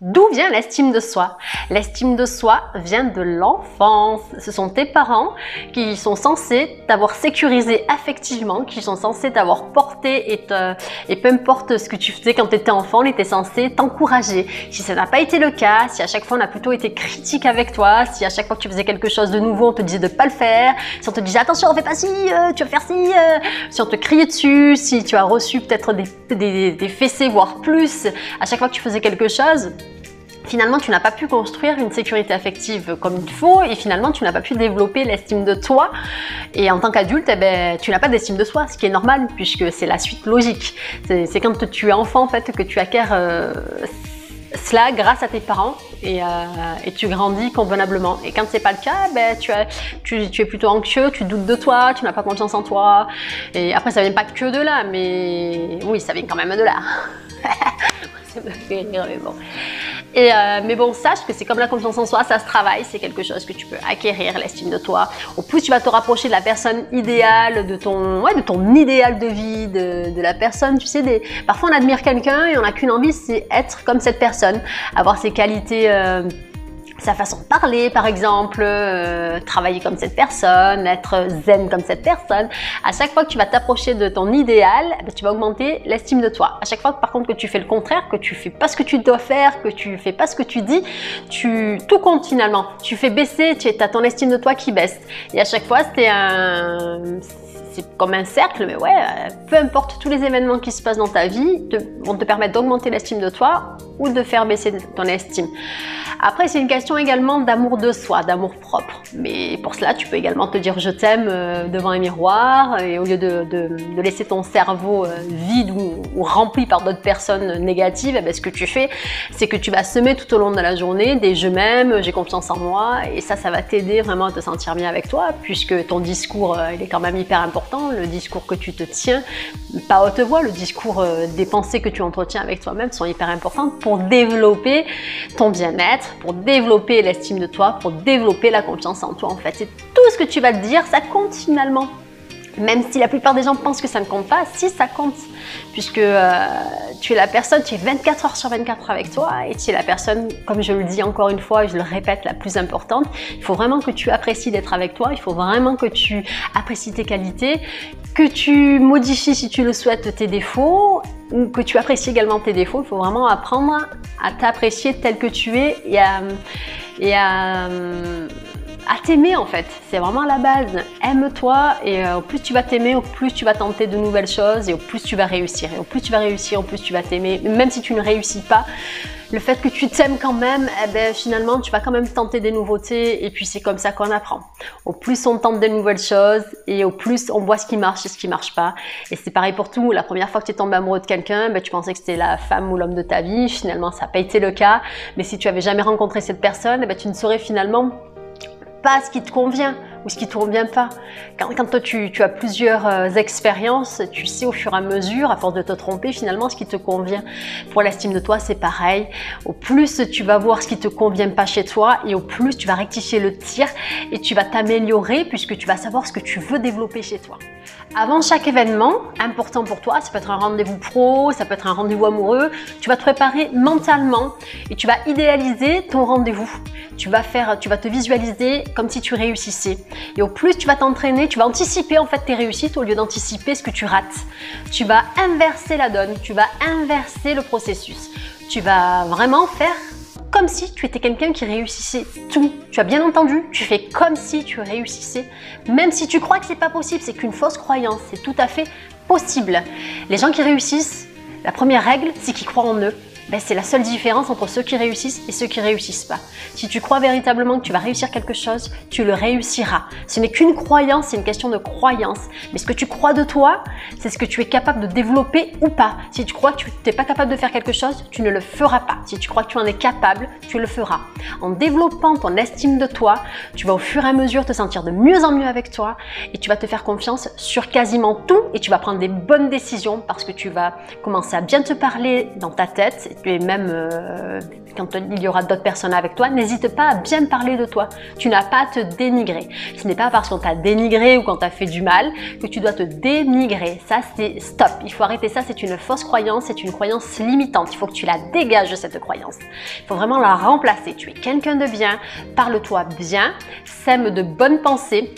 D'où vient l'estime de soi? L'estime de soi vient de l'enfance. Ce sont tes parents qui sont censés t'avoir sécurisé affectivement, qui sont censés t'avoir porté et peu importe ce que tu faisais quand tu étais enfant, on était censé t'encourager. Si ça n'a pas été le cas, si à chaque fois on a plutôt été critique avec toi, si à chaque fois que tu faisais quelque chose de nouveau, on te disait de pas le faire, si on te disait attention, fais pas ci, tu vas faire ci, si on te criait dessus, si tu as reçu peut-être des fessées, voire plus, à chaque fois que tu faisais quelque chose, finalement, tu n'as pas pu construire une sécurité affective comme il faut et finalement, tu n'as pas pu développer l'estime de toi. Et en tant qu'adulte, eh ben, tu n'as pas d'estime de soi, ce qui est normal puisque c'est la suite logique. C'est quand tu es enfant en fait que tu acquiers cela grâce à tes parents et tu grandis convenablement. Et quand c'est pas le cas, ben, tu es plutôt anxieux, tu doutes de toi, tu n'as pas confiance en toi. Et après, ça vient pas que de là, mais oui, ça vient quand même de là. Ça me fait rire, mais bon. Mais bon, sache que c'est comme la confiance en soi, ça se travaille, c'est quelque chose que tu peux acquérir, l'estime de toi. Au plus tu vas te rapprocher de la personne idéale, de ton idéal de vie, de la personne, tu sais, parfois on admire quelqu'un et on n'a qu'une envie, c'est être comme cette personne, avoir ses qualités, sa façon de parler par exemple, travailler comme cette personne, être zen comme cette personne. À chaque fois que tu vas t'approcher de ton idéal, tu vas augmenter l'estime de toi. À chaque fois par contre que tu fais le contraire, que tu fais pas ce que tu dois faire, que tu fais pas ce que tu dis, tout compte finalement. Tu fais baisser, tu as ton estime de toi qui baisse. Et à chaque fois c'est comme un cercle, mais ouais, peu importe tous les événements qui se passent dans ta vie vont te permettre d'augmenter l'estime de toi ou de faire baisser ton estime. Après, c'est une question également d'amour de soi, d'amour propre. Mais pour cela, tu peux également te dire je t'aime devant un miroir et au lieu de laisser ton cerveau vide ou rempli par d'autres personnes négatives, eh bien, ce que tu fais, c'est que tu vas semer tout au long de la journée des je m'aime, j'ai confiance en moi et ça va t'aider vraiment à te sentir bien avec toi puisque ton discours, il est quand même hyper important, le discours que tu te tiens, pas à haute voix, le discours des pensées que tu entretiens avec toi-même sont hyper importantes pour développer ton bien-être, pour développer l'estime de toi, pour développer la confiance en toi en fait. C'est tout ce que tu vas te dire, ça compte finalement. Même si la plupart des gens pensent que ça ne compte pas, si ça compte, puisque tu es la personne, tu es 24 heures sur 24 avec toi et tu es la personne, comme je le dis encore une fois et je le répète, la plus importante. Il faut vraiment que tu apprécies d'être avec toi, il faut vraiment que tu apprécies tes qualités, que tu modifies si tu le souhaites tes défauts ou que tu apprécies également tes défauts. Il faut vraiment apprendre à t'apprécier tel que tu es et à t'aimer en fait, c'est vraiment la base. Aime-toi et au plus tu vas t'aimer, au plus tu vas tenter de nouvelles choses et au plus tu vas réussir. Et au plus tu vas réussir, au plus tu vas t'aimer. Même si tu ne réussis pas, le fait que tu t'aimes quand même, eh ben, finalement tu vas quand même tenter des nouveautés et puis c'est comme ça qu'on apprend. Au plus on tente de nouvelles choses et au plus on voit ce qui marche et ce qui marche pas. Et c'est pareil pour tout, la première fois que tu es tombé amoureux de quelqu'un, ben, tu pensais que c'était la femme ou l'homme de ta vie, finalement ça n'a pas été le cas. Mais si tu avais jamais rencontré cette personne, eh ben, tu ne saurais finalement pas ce qui te convient ou ce qui ne te convient pas. Quand toi tu as plusieurs expériences, tu sais au fur et à mesure, à force de te tromper, finalement ce qui te convient. Pour l'estime de toi, c'est pareil. Au plus tu vas voir ce qui ne te convient pas chez toi et au plus tu vas rectifier le tir et tu vas t'améliorer puisque tu vas savoir ce que tu veux développer chez toi. Avant chaque événement important pour toi, ça peut être un rendez-vous pro, ça peut être un rendez-vous amoureux, tu vas te préparer mentalement et tu vas idéaliser ton rendez-vous. Tu vas te visualiser comme si tu réussissais. Et au plus tu vas t'entraîner, tu vas anticiper en fait tes réussites au lieu d'anticiper ce que tu rates. Tu vas inverser la donne, tu vas inverser le processus. Tu vas vraiment faire comme si tu étais quelqu'un qui réussissait tout. Tu as bien entendu, tu fais comme si tu réussissais. Même si tu crois que c'est pas possible, c'est qu'une fausse croyance, c'est tout à fait possible. Les gens qui réussissent, la première règle, c'est qu'ils croient en eux. Ben, c'est la seule différence entre ceux qui réussissent et ceux qui ne réussissent pas. Si tu crois véritablement que tu vas réussir quelque chose, tu le réussiras. Ce n'est qu'une croyance, c'est une question de croyance. Mais ce que tu crois de toi, c'est ce que tu es capable de développer ou pas. Si tu crois que tu n'es pas capable de faire quelque chose, tu ne le feras pas. Si tu crois que tu en es capable, tu le feras. En développant ton estime de toi, tu vas au fur et à mesure te sentir de mieux en mieux avec toi et tu vas te faire confiance sur quasiment tout et tu vas prendre des bonnes décisions parce que tu vas commencer à bien te parler dans ta tête. et même quand il y aura d'autres personnes avec toi, n'hésite pas à bien parler de toi. Tu n'as pas à te dénigrer. Ce n'est pas parce qu'on t'a dénigré ou qu'on t'a fait du mal que tu dois te dénigrer. Ça, c'est stop. Il faut arrêter ça. C'est une fausse croyance. C'est une croyance limitante. Il faut que tu la dégages de cette croyance. Il faut vraiment la remplacer. Tu es quelqu'un de bien. Parle-toi bien. Sème de bonnes pensées.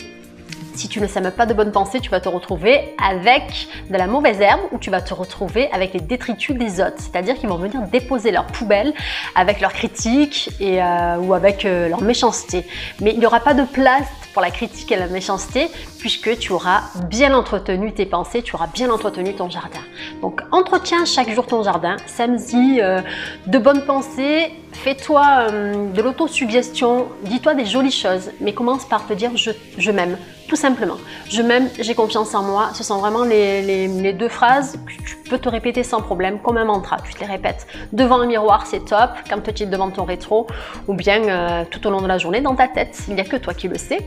Si tu ne sèmes pas de bonnes pensées, tu vas te retrouver avec de la mauvaise herbe ou tu vas te retrouver avec les détritus des autres. C'est-à-dire qu'ils vont venir déposer leur poubelle avec leurs critiques ou avec leur méchanceté. Mais il n'y aura pas de place pour la critique et la méchanceté puisque tu auras bien entretenu tes pensées, tu auras bien entretenu ton jardin. Donc entretiens chaque jour ton jardin, sème-y de bonnes pensées, fais-toi de l'autosuggestion, dis-toi des jolies choses, mais commence par te dire je m'aime. Tout simplement. Je m'aime, j'ai confiance en moi. Ce sont vraiment les deux phrases que tu peux te répéter sans problème, comme un mantra. Tu te les répètes devant un miroir, c'est top, quand tu es devant ton rétro, ou bien tout au long de la journée dans ta tête. Il n'y a que toi qui le sais.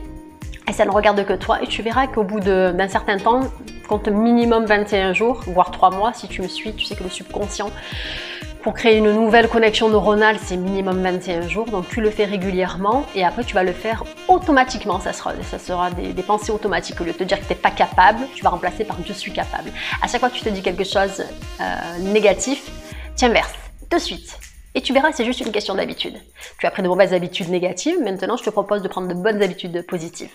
Et ça ne regarde que toi. Et tu verras qu'au bout d'un certain temps, compte minimum 21 jours, voire 3 mois, si tu me suis, tu sais que le subconscient, pour créer une nouvelle connexion neuronale, c'est minimum 21 jours, donc tu le fais régulièrement et après tu vas le faire automatiquement, ça sera des pensées automatiques. Au lieu de te dire que tu n'es pas capable, tu vas remplacer par je suis capable. À chaque fois que tu te dis quelque chose négatif, tu inverses de suite. Et tu verras, c'est juste une question d'habitude. Tu as pris de mauvaises habitudes négatives, maintenant je te propose de prendre de bonnes habitudes positives.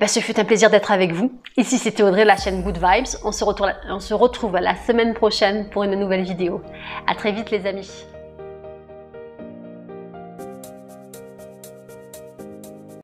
Ce fut un plaisir d'être avec vous. Ici c'était Audrey de la chaîne Good Vibes. On se retrouve la semaine prochaine pour une nouvelle vidéo. À très vite les amis.